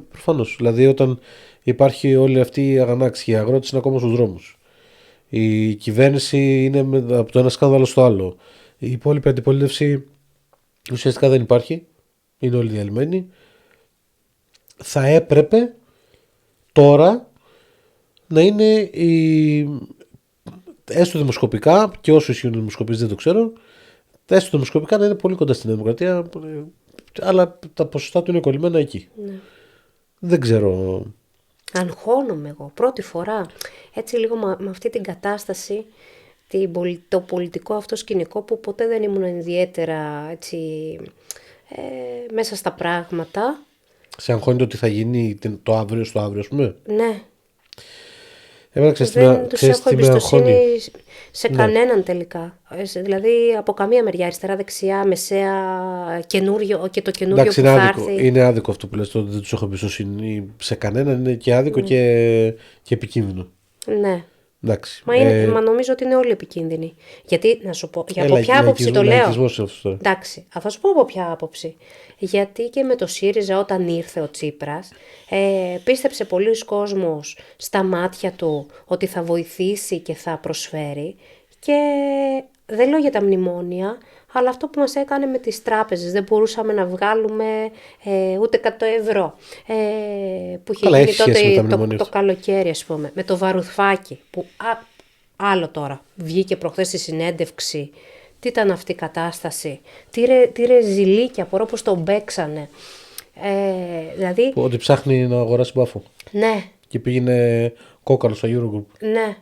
Προφανώς. Δηλαδή όταν υπάρχει όλη αυτή η αγανάξη, οι αγρότες είναι ακόμα στους δρόμους. Η κυβέρνηση είναι από το ένα σκάνδαλο στο άλλο. Η υπόλοιπη αντιπολίτευση Ουσιαστικά δεν υπάρχει. Είναι όλοι διαλυμένοι. Θα έπρεπε τώρα να είναι έστω δημοσκοπικά, και όσο ισχύουν οι δημοσκοπήσεις δεν το ξέρω, έστω δημοσκοπικά να είναι πολύ κοντά στην Δημοκρατία, αλλά τα ποσοστά του είναι κολλημένα εκεί. Ναι. Δεν ξέρω. Αγχώνομαι εγώ πρώτη φορά. Έτσι λίγο με αυτή την κατάσταση, το πολιτικό αυτό σκηνικό που ποτέ δεν ήμουν ιδιαίτερα έτσι, μέσα στα πράγματα. Σε αγχώνει το τι θα γίνει το αύριο στο αύριο, ας πούμε. Ναι. Δεν τους έχω εμπιστοσύνη σε κανέναν τελικά. Δηλαδή από καμία μεριά, αριστερά, δεξιά, μεσαία, καινούριο και το καινούριο. Εντάξει, που θα έρθει. Είναι άδικο αυτό που λες, ότι δεν τους έχω εμπιστοσύνη σε κανέναν, είναι και άδικο και επικίνδυνο. Ναι. Εντάξει. Μα νομίζω ότι είναι όλοι επικίνδυνοι. Γιατί, να σου πω, από ποια άποψη το λέω. Εντάξει, θα σου πω από ποια άποψη. Γιατί και με το ΣΥΡΙΖΑ όταν ήρθε ο Τσίπρας, πίστεψε πολλοί κόσμος στα μάτια του ότι θα βοηθήσει και θα προσφέρει. Και δεν λέω για τα μνημόνια, αλλά αυτό που μας έκανε με τις τράπεζες. Δεν μπορούσαμε να βγάλουμε ούτε 100 ευρώ. Που είχε γίνει τότε το καλοκαίρι, ας πούμε, με το Βαρουφάκι. Που, άλλο τώρα. Βγήκε προχθές στη συνέντευξη. Τι ήταν αυτή η κατάσταση. Τι ρεζιλίκια, απορώ πως τον παίξανε. Δηλαδή... Ότι ψάχνει να αγοράσει μπάφο. Ναι. Και πήγαινε κόκαλο στο Eurogroup. Ναι.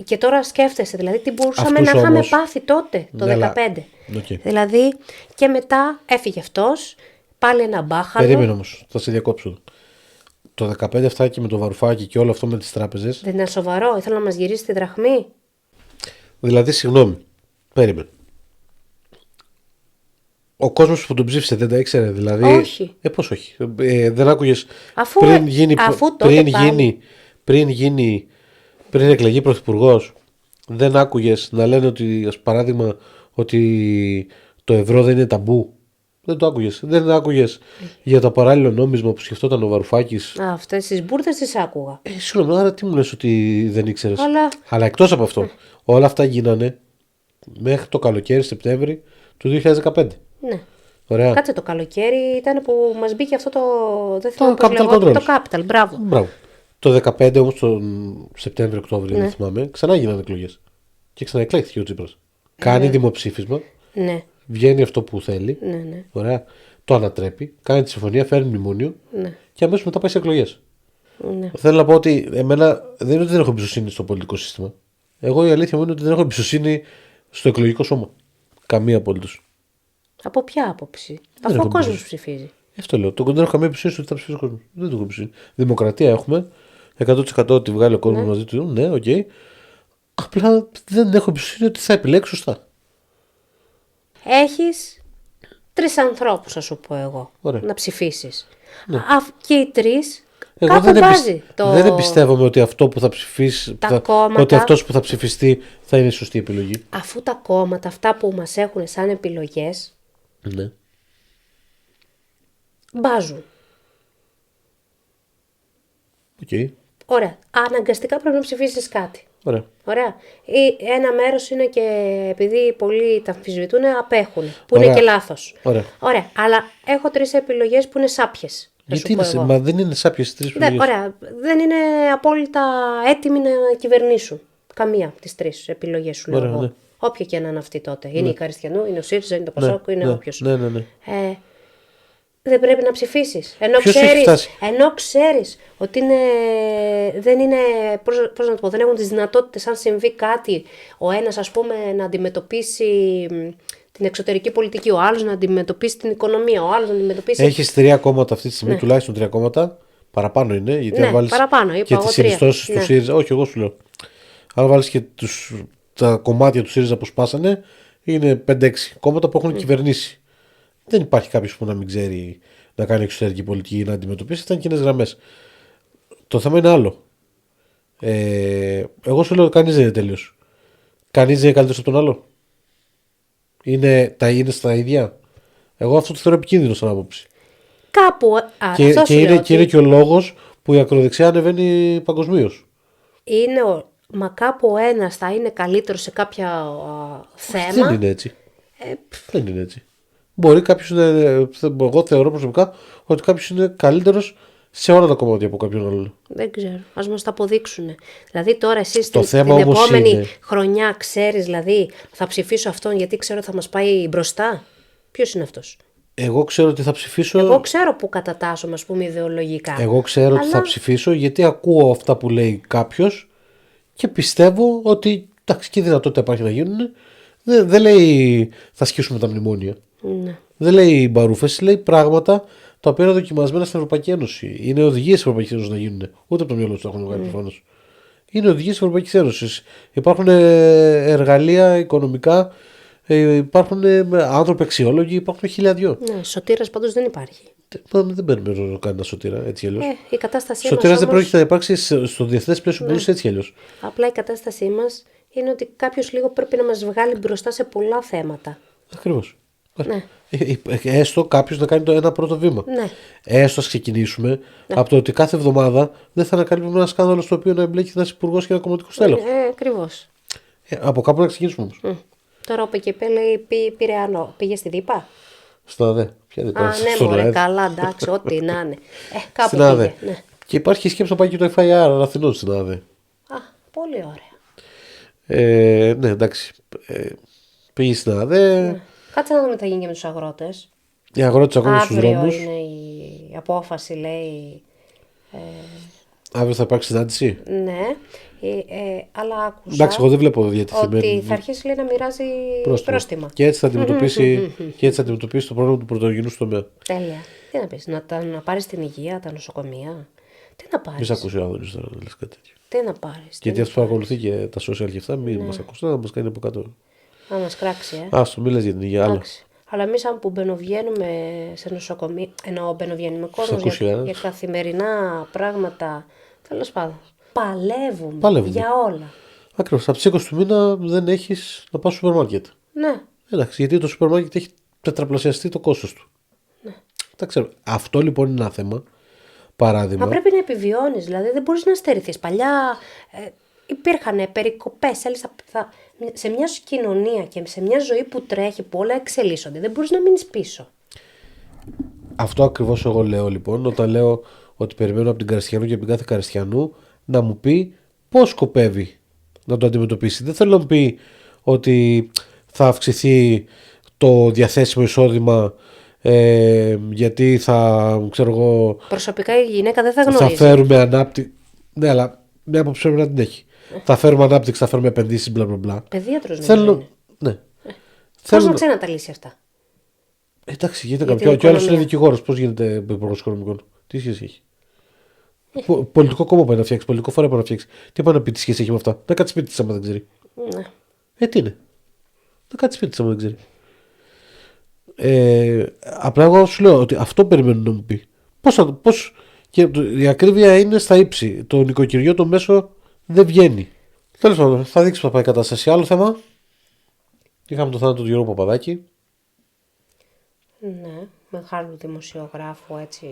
Και τώρα σκέφτεσαι, δηλαδή τι μπορούσαμε να είχαμε πάθει τότε, το 2015. Okay. Δηλαδή και μετά έφυγε αυτός, πάλι ένα μπάχαλο. Περίμενε όμως, θα σε διακόψω. Το 2015 αυτά και με το Βαρουφάκι και όλο αυτό με τις τράπεζες. Δεν είναι σοβαρό, ήθελα να μας γυρίσει τη δραχμή. Δηλαδή, συγγνώμη, περίμενε. Ο κόσμος που τον ψήφισε δεν τα ήξερε, δηλαδή. Όχι. Πώς όχι. Δεν άκουγες πριν εκλεγεί πρωθυπουργός, δεν άκουγες να λένε ότι, ως παράδειγμα, ότι το ευρώ δεν είναι ταμπού. Δεν το άκουγες. Δεν άκουγες για το παράλληλο νόμισμα που σκεφτόταν ο Βαρουφάκης. Αυτές τις μπουρδες τις άκουγα. Συγγνώμη, άρα τι μου λες ότι δεν ήξερες. Αλλά εκτός από αυτό, όλα αυτά γίνανε μέχρι το καλοκαίρι, Σεπτέμβρη του 2015. Ναι. Ωραία. Κάτσε, το καλοκαίρι ήταν που μας μπήκε αυτό το. Δεν θυμάμαι πώς λεγόταν. Το Capital, μπράβο. Το 2015 όμως, τον Σεπτέμβριο-Οκτώβριο, δεν θυμάμαι, ξανά γίνανε εκλογές. Και ξαναεκλέχθηκε ο Τσίπρας. Κάνει δημοψήφισμα. Ναι. Βγαίνει αυτό που θέλει. Ναι. Ωραία. Το ανατρέπει. Κάνει τη συμφωνία, φέρνει μνημόνιο. Ναι. Και αμέσως μετά πάει σε εκλογές. Ναι. Θέλω να πω ότι εμένα δεν είναι ότι δεν έχω εμπιστοσύνη στο πολιτικό σύστημα. Εγώ η αλήθεια μου είναι ότι δεν έχω εμπιστοσύνη στο εκλογικό σώμα. Καμία απολύτως. Από ποια άποψη? Αφού ο κόσμος ψηφίζει. Αυτό λέω. Δεν έχω καμία εμπιστοσύνη στο ότι θα ψηφίσει ο κόσμος. Δεν το έχω εμπιστοσύνη. Δημοκρατία έχουμε. 100% ότι βγάλει ο κόσμος μαζί του. Ναι, οκ. Απλά δεν έχω εμπιστοσύνη ότι θα επιλέξει σωστά. Έχεις 3 ανθρώπους, θα σου πω εγώ. Ωραία. Να ψηφίσεις. Ναι. Και οι 3. Εγώ δεν εμπιστεύομαι ότι αυτό που θα ψηφίσει, ότι αυτός που θα ψηφιστεί θα είναι η σωστή επιλογή. Αφού τα κόμματα, αυτά που μας έχουν σαν επιλογές, ναι, μπάζουν. Okay. Ωραία. Αναγκαστικά πρέπει να ψηφίσεις κάτι. Ωραία. Ένα μέρος είναι και επειδή πολλοί τα αμφισβητούν, απέχουν. Που είναι και λάθος. Ωραία. Αλλά έχω 3 επιλογές που είναι σάπιες. Γιατί μα δεν είναι σάπιες 3 επιλογές. Ωραία. Δεν είναι απόλυτα έτοιμοι να κυβερνήσουν. Καμία από τις 3 επιλογές σου λέω εγώ. Ναι. Όποια και να είναι αυτή τότε. Είναι η Καριστιανού, είναι ο ΣΥΡΙΖΑ, είναι το Πασόκ, είναι όποιος. Ναι. Δεν πρέπει να ψηφίσεις. Ενώ ξέρεις ότι δεν είναι, πώς να το πω, δεν έχουν τις δυνατότητες αν συμβεί κάτι, ο ένας ας πούμε να αντιμετωπίσει την εξωτερική πολιτική, ο άλλος να αντιμετωπίσει την οικονομία, ο άλλος να αντιμετωπίσει... Έχεις 3 κόμματα αυτή τη στιγμή, τουλάχιστον 3 κόμματα, παραπάνω είναι, γιατί αν βάλεις και τις συνιστώσεις του ΣΥΡΙΖΑ, όχι εγώ σου λέω, αν βάλεις και τα κομμάτια του ΣΥΡΙΖΑ που σπάσανε, είναι 5-6 κόμματα που έχουν κυβερνήσει. Δεν υπάρχει κάποιος που να μην ξέρει να κάνει εξωτερική πολιτική ή να αντιμετωπίσει. Ήταν κοινές γραμμές. Το θέμα είναι άλλο. Εγώ σου λέω ότι κανείς δεν είναι τέλειος. Κανείς δεν είναι καλύτερος από τον άλλο. Είναι στα ίδια. Εγώ αυτό το θεωρώ επικίνδυνο σαν άποψη. Κάπου. Και είναι και ο λόγος που η ακροδεξιά ανεβαίνει παγκοσμίως. Είναι μα κάπου ο ένας θα είναι καλύτερο σε κάποια θέμα. Δεν είναι έτσι. Δεν είναι έτσι. Μπορεί κάποιος εγώ θεωρώ προσωπικά ότι κάποιος είναι καλύτερος σε όλα τα κομμάτια από κάποιον άλλον. Δεν ξέρω. Ας μας τα αποδείξουν. Δηλαδή τώρα εσύ Το την θέμα όμως επόμενη είναι- χρονιά ξέρεις, δηλαδή θα ψηφίσω αυτόν γιατί ξέρω θα μας πάει μπροστά. Ποιος είναι αυτός? Εγώ ξέρω ότι θα ψηφίσω. Εγώ ξέρω που κατατάσσομαι, ας πούμε, ιδεολογικά. Εγώ ξέρω ότι θα ψηφίσω γιατί ακούω αυτά που λέει κάποιος και πιστεύω ότι εντάξει, και δυνατότητα υπάρχει να γίνουν. Δεν λέει θα σκίσουμε τα μνημόνια. Ναι. Δεν λέει μπαρούφες, λέει πράγματα τα οποία είναι δοκιμασμένα στην Ευρωπαϊκή Ένωση. Είναι οδηγίες της Ευρωπαϊκής Ένωσης να γίνουν. Ούτε από το μυαλό του το έχουν βγάλει προφανώς. Είναι οδηγίες της Ευρωπαϊκής Ένωσης. Υπάρχουν εργαλεία οικονομικά, υπάρχουν άνθρωποι αξιόλογοι, υπάρχουν χιλιάδιο. Ναι, σωτήρας πάντως δεν υπάρχει. Δεν περιμένω κανένα σωτήρα έτσι αλλιώς. Η κατάστασή μας Σωτήρας δεν όμως, πρόκειται να υπάρξει στο διεθνές πλαίσιο που έτσι αλλιώς. απλά η κατάστασή μας είναι ότι κάποιος λίγο πρέπει να μας βγάλει μπροστά σε πολλά θέματα. Ακριβώς. Ναι. Έστω κάποιο να κάνει το ένα πρώτο βήμα. Ναι. Έστω ας ξεκινήσουμε από το ότι κάθε εβδομάδα δεν θα ανακαλύπτουμε ένα σκάνδαλο στο οποίο να εμπλέκει ένα υπουργό και ένα κομματικό στέλεχο. Ακριβώς. Από κάπου να ξεκινήσουμε όμως. Τώρα ο ΠΚΠ λέει Πειραιανό. Πήγε στη Δήπα. Στην ΑΔΕ. Ποια δίπλα, Ναι, στον μωρέ, ΑΕΔ. καλά, εντάξει, ό,τι να είναι. Κάπου Στην ΑΔΕ. πήγε. Ναι. Και υπάρχει η σκέψη να πάει και το FIR Αθηνών στην ΑΔΕ. Πολύ ωραία. Ναι, εντάξει. Πήγε στην ΑΔΕ. Κάτσε να δούμε τι θα γίνει και με τους αγρότες. Οι αγρότες ακόμα στους Αύριο δρόμους. είναι η απόφαση, λέει. Αύριο θα υπάρξει συνάντηση. Ναι, αλλά άκουσα Εντάξει, εγώ δεν βλέπω διατεθειμένη. ότι θα αρχίσει, λέει, να μοιράζει πρόστιμα. Και έτσι θα αντιμετωπίσει, το πρόβλημα του πρωτογενού τομέα. Τέλεια. Τι να πεις, να πάρεις την υγεία, τα νοσοκομεία. Τι να Μην πάρεις. σε ακούσει ο Άδωνης τώρα να λες κάτι τέτοιο. Τι να πάρεις. Γιατί αυτό παρακολουθεί και τα social και αυτά, μην μας ακούσει, να μας κάνει από κάτω. Να μας κράξει, Άστο, μη λες για την υγεία, άλλο. Εντάξει. Αλλά εμείς αν που μπαινοβγαίνουμε σε νοσοκομεία, εννοώ μπαινοβγαίνουμε κόσμος ακούσει για, κανένας. για καθημερινά πράγματα, τέλος πάντων. Παλεύουμε Παλεύουμε. για όλα. Ακριβώς, από τις 20 του μήνα δεν έχεις να πας στο σούπερ μάρκετ. Ναι, Εντάξει, γιατί το σούπερ μάρκετ έχει τετραπλασιαστεί το κόστος του. Ναι. Τα ξέρω. Αυτό λοιπόν είναι ένα θέμα. Παράδειγμα. μα πρέπει να επιβιώνεις, δηλαδή δεν μπορείς να στερηθείς. Παλιά υπήρχαν περικοπές, σε μια κοινωνία και σε μια ζωή που τρέχει, που όλα εξελίσσονται, δεν μπορείς να μείνεις πίσω. Αυτό ακριβώς εγώ λέω λοιπόν, όταν λέω ότι περιμένω από την Καριστιανού και από την κάθε Καριστιανού να μου πει πώς σκοπεύει να το αντιμετωπίσει. Δεν θέλω να μου πει ότι θα αυξηθεί το διαθέσιμο εισόδημα γιατί θα, ξέρω εγώ, Προσωπικά η γυναίκα δεν θα θα γνωρίζει. φέρουμε ανάπτυξη. Ναι, αλλά μια άποψη πρέπει να την έχει. Θα φέρουμε ανάπτυξη, θα φέρουμε επενδύσεις, μπλα μπλα μπλα. Παιδίατρος νομίζω Θέλω. είναι. Ναι. Πώς Θέλω να ξέρει να τα λύσει αυτά. Εντάξει, γίνεται Για κάποιο. την Και ο άλλο είναι οικονομία. δικηγόρο. Πώ γίνεται υπουργό οικονομικών. Τι σχέση έχει. Πολιτικό κόμμα πάει να φτιάξει, πολιτικό φορέα πάει να φτιάξει. Τι πάει να πει, τι σχέση έχει με αυτά. Να κάτσει σπίτι τη άμα δεν ξέρει. Ναι. Τι είναι. Να κάτσει σπίτι τη άμα δεν ξέρει. Απλά εγώ σου λέω ότι αυτό περιμένω να μου πει. Πώς, και η ακρίβεια είναι στα ύψη. Το νοικοκυριό το μέσο δεν βγαίνει. Τέλος πάντων, θα δείξει που θα πάει η κατάσταση. Άλλο θέμα. Είχαμε το θάνατο του Γιώργου Παπαδάκη. Ναι, μεγάλου δημοσιογράφου έτσι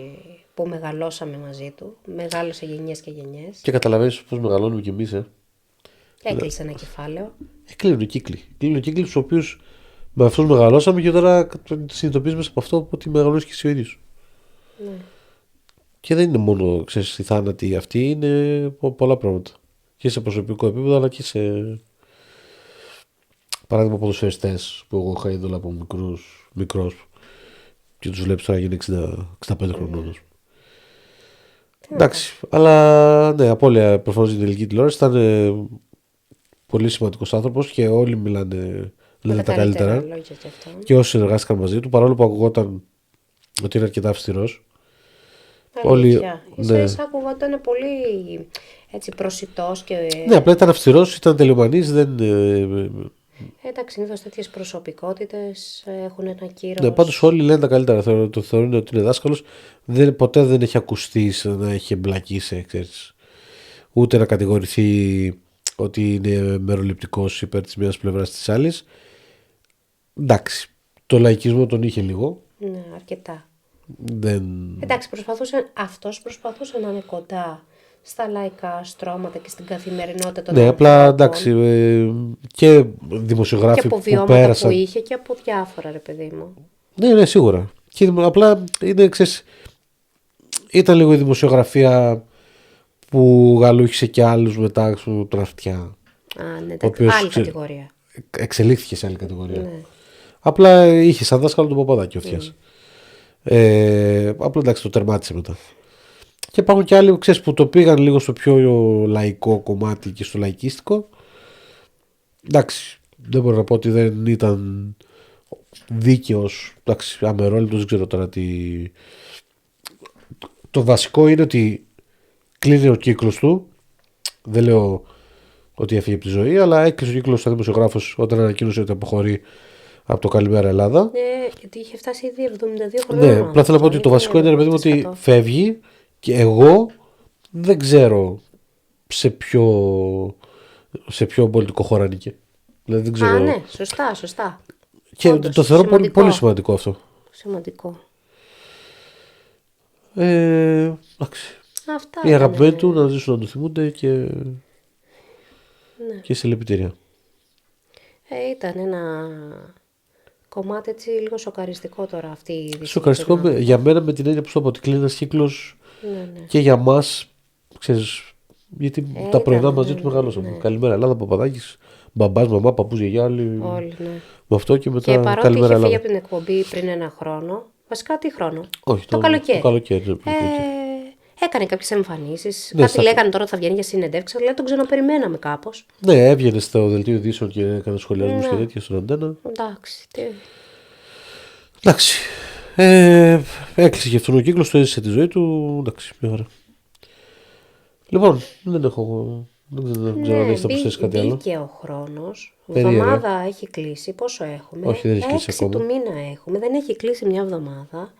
που μεγαλώσαμε μαζί του. Μεγάλωσε γενιές και γενιές. Και καταλαβαίνει πώ μεγαλώνουμε κι εμεί. Έκλεισε ένα κεφάλαιο. Κλείνουν οι κύκλοι. Κλείνουν κύκλοι του οποίου με αυτού μεγαλώσαμε και τώρα συνειδητοποιήσουμε από αυτό ότι μεγαλώνει και εσύ ο ίδιο. Ναι. Και δεν είναι μόνο ξέρεις, οι θάνατοι αυτοί, είναι πολλά πράγματα. Και σε προσωπικό επίπεδο αλλά και σε. Παράδειγμα, ποδοσφαιριστές που εγώ είχα είδωλα από μικρός και τους βλέπεις τώρα γίνει 65 χρονών. Εντάξει, αλλά ναι, απώλεια προφανώς στην ελληνική τηλεόραση ήταν πολύ σημαντικός άνθρωπος και όλοι μιλάνε λένε τα καλύτερα. λόγια και αυτό. Και όσοι συνεργάστηκαν μαζί του, παρόλο που ακουγόταν ότι είναι αρκετά αυστηρός. Αλήθεια. Ναι. Ίσα άκουγα ότι ήταν πολύ έτσι προσιτός και. Ναι, απλά ήταν αυστηρός, ήταν τελειομανής, δεν. Εντάξει, συνήθως τέτοιες προσωπικότητες έχουν ένα κύρος. Ναι, πάντως όλοι λένε τα καλύτερα. Το θεωρούν ότι είναι δάσκαλος. Ποτέ δεν έχει ακουστεί να έχει εμπλακεί σε, ξέρεις, ούτε να κατηγορηθεί ότι είναι μεροληπτικός υπέρ της μιας πλευράς της άλλης. Εντάξει, το λαϊκισμό τον είχε λίγο. Ναι, αρκετά. Δεν. Εντάξει, αυτός προσπαθούσε να είναι κοντά στα λαϊκά στρώματα και στην καθημερινότητα των Ναι, απλά ανθρώπων. εντάξει. Και δημοσιογράφοι Και από που βιώματα πέρασαν. που είχε και από διάφορα, ρε παιδί μου. Ναι, σίγουρα. Και απλά είναι, ξέρεις, ήταν λίγο η δημοσιογραφία που γαλούχησε και άλλους μετά τον αυτιά. Α, ναι, οποίος, άλλη κατηγορία. Εξελίχθηκε σε άλλη κατηγορία. Ναι. Απλά είχε σαν δάσκαλο τον Παπαδάκη ο Αυτιάς. Απλά εντάξει, το τερμάτισε μετά. Και υπάρχουν και άλλοι, ξέρεις, που το πήγαν λίγο στο πιο λαϊκό κομμάτι και στο λαϊκίστικο. Εντάξει, δεν μπορώ να πω ότι δεν ήταν δίκαιος, εντάξει, αμερόληπτος, δεν ξέρω τώρα τι. Το βασικό είναι ότι κλείνει ο κύκλος του. Δεν λέω ότι έφυγε από τη ζωή, αλλά έκλεισε ο κύκλος σαν δημοσιογράφος όταν ανακοίνωσε ότι αποχωρεί από το Καλημέρα Ελλάδα. Γιατί είχε φτάσει ήδη 72 χρόνια. Ναι, απλά θέλω να πω ότι το βασικό είναι, ρε παιδί μου, ότι φεύγει και εγώ δεν ξέρω σε ποιο πολιτικό χώρο ανήκε. Δηλαδή δεν ξέρω. Α, ναι, σωστά. Και Όντως, το θεωρώ πολύ, σημαντικό. πολύ σημαντικό αυτό. Σημαντικό. Εντάξει. Αυτά Οι αγαπημένοι του να ζήσουν να το θυμούνται Ναι. και συλληπιτήρια. Ήταν ένα κομμάτι έτσι λίγο σοκαριστικό τώρα αυτή η είδηση. Σοκαριστικό για μένα με την έννοια που στο πω ότι κλείνει ένα κύκλο Ναι. και για μας, ξέρεις, γιατί τα πρωινά μαζί του μεγαλώσαμε. Ναι. Καλημέρα Ελλάδα, Παπαδάκης, μπαμπάς, μαμά, παππούς, γιαγιά, όλοι. Όλοι, ναι. Με αυτό και μετά Και παρότι Καλημέρα είχε φύγει Ελλάδα. από την εκπομπή πριν ένα χρόνο, βασικά τι χρόνο, Όχι, το καλοκαίρι. Το καλοκαίρι, ναι, Έκανε κάποιες εμφανίσεις. Ναι, Κάτι λέγανε τώρα ότι θα βγαίνει για συνεντεύξεις, αλλά τον ξαναπεριμέναμε κάπως. Ναι, έβγαινε στο δελτίο ειδήσεων και έκανε σχολιασμούς και τέτοια στον Αντένα. Εντάξει. Εντάξει. Έκλεισε και αυτόν ο κύκλο, το έζησε τη ζωή του. Εντάξει, μια χαρά. Λοιπόν, δεν ξέρω αν έχει να προσθέσει κάτι άλλο. Μπήκε ο χρόνος. Περίεργα. Εβδομάδα έχει κλείσει. Πόσο έχουμε? Όχι, δεν έχει κλείσει 6 ακόμα. του μήνα έχουμε. Δεν έχει κλείσει μια εβδομάδα.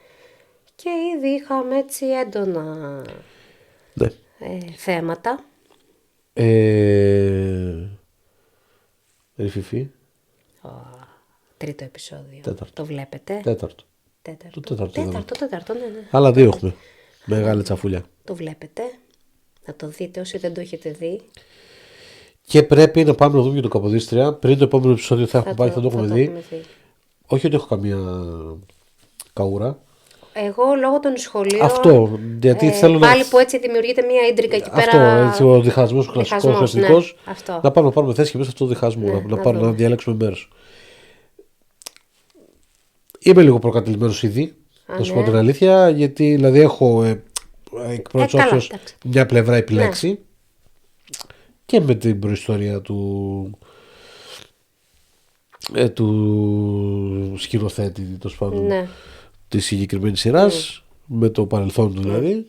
Και ήδη είχαμε έτσι έντονα Ναι. θέματα. Ρηφιφή. Τρίτο επεισόδιο. Τέταρτο. Το βλέπετε? Τέταρτο. Τέταρτο. Το τέταρτο. Τέταρτο, ναι. Άλλα δύο έχουμε. Μεγάλη τσαφούλια. Το βλέπετε. Να το δείτε όσοι δεν το έχετε δει. Και πρέπει να πάμε να δούμε και το Καποδίστρια. Πριν το επόμενο επεισόδιο θα έχουμε πάει, θα το έχουμε δει. Όχι ότι έχω καμία καούρα. Εγώ λόγω των σχολείων. Αυτό. Γιατί θέλω πάλι να. που έτσι δημιουργείται μια ίντρικα εκεί Αυτό, πέρα. έτσι, ο διχασμός ο κλασικός, ο Διχασμός, εθνικός. ναι, αυτό. Να πάμε να πάρουμε θέση και μέσα σε αυτό το διχασμό. Ναι, να διαλέξουμε μέρος. Είμαι λίγο προκατηλημένος ήδη. Να σου πω την αλήθεια. Γιατί δηλαδή έχω εκ πρώτης καλά, όψεως εντάξει. μια πλευρά επιλέξει. Και με την προϊστορία του σκηνοθέτη, τέλος πάντων, Ναι. της συγκεκριμένης σειράς, με το παρελθόν του δηλαδή.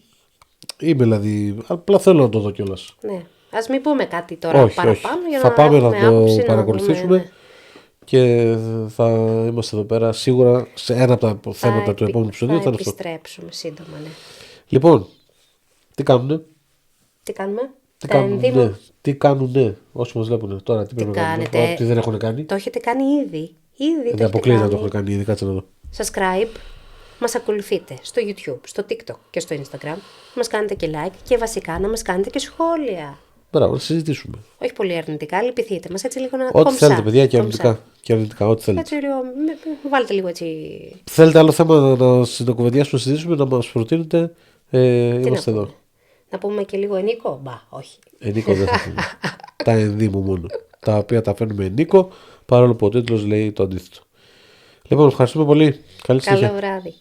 Είμαι δηλαδή, απλά θέλω να το δω κιόλας. Ναι. Ας μην πούμε κάτι τώρα Όχι, παραπάνω. Για θα να πάμε έχουμε να το άποψη, παρακολουθήσουμε δούμε, ναι. και θα είμαστε εδώ πέρα σίγουρα σε ένα από τα θέματα του επόμενου επεισοδίου θα Θα είναι αυτό. επιστρέψουμε σύντομα, ναι. Λοιπόν, τι κάνουνε? Τι κάνουμε? Τι Τα κάνουνε? ενδύμα. Τι κάνουνε όσοι μας βλέπουν τώρα? Τι πρέπει να κάνουμε? κάνετε? Ό,τι δεν έχουν κάνει. Το έχετε κάνει ήδη. Ήδη Δεν αποκλείεται να το έχουν κάνει ήδη, κάτσε να δω. Subscribe. Μας ακολουθείτε στο YouTube, στο TikTok και στο Instagram. Μας κάνετε και like και βασικά να μας κάνετε και σχόλια. Μπράβο, να συζητήσουμε. Όχι πολύ αρνητικά, λυπηθείτε μας έτσι λίγο να Ό,τι κομψά, θέλετε, παιδιά, και κομψά. αρνητικά. Και αρνητικά, ό,τι θέλετε. Έτσι λίγο, βάλτε λίγο έτσι. Θέλετε άλλο θέμα να κουβεντιάσουμε, να συζητήσουμε, να μας προτείνετε. Είμαστε εδώ. Να πούμε και λίγο Ενίκο. Μπα, όχι. Ενίκο δεν θα πούμε. Τα ενδύμου μόνο. Τα οποία τα φέρνουμε Ενίκο, παρόλο που ο τίτλος λέει το αντίθετο. Λοιπόν, ευχαριστούμε πολύ. Καλή συνέχεια. Καλό βράδυ.